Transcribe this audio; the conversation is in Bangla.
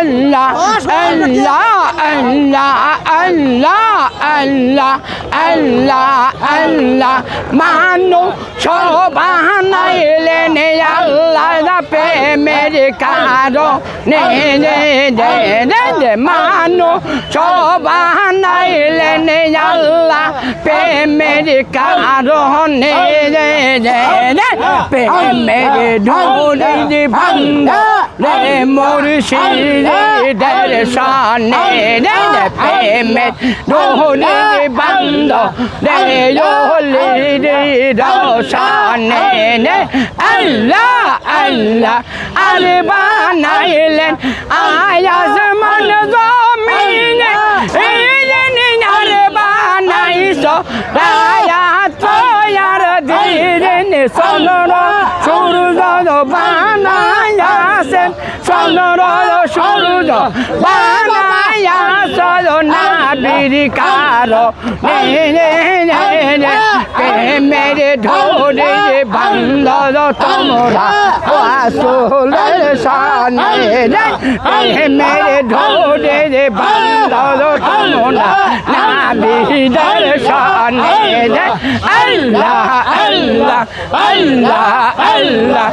আল্লাহ আল্লাহ আল্লাহ আল্লাহ আল্লাহ আল্লাহ আল্লাহ মানু সবানাইলেন আল্লাহ প্রেমের কারণে মানু সবানাইলেন আল্লাহ প্রেমের কারণে প্রেমের ঢোলি ভাঙ্গ রে মুর্শিদের শানে প্রেমের ঢোলি বন্ধ রে রোশানে আল্লাহ আল্লাহ আর বানাইলেন আয়াজ মন জমিনে আর বানাইছ রায়াত আর দিন চন্দ্র সূর্য বানাইয়াছেন চন্দ্র সূর্য বানাইয়াছ নাবির প্রেমের ঢোলে বান্ধব তোমরা আসলের শানে প্রেমের ঢোলে বান্ধব তোমরা নাবিদের শানে আল্লাহ আল্লাহ আল্লাহ আল্লাহ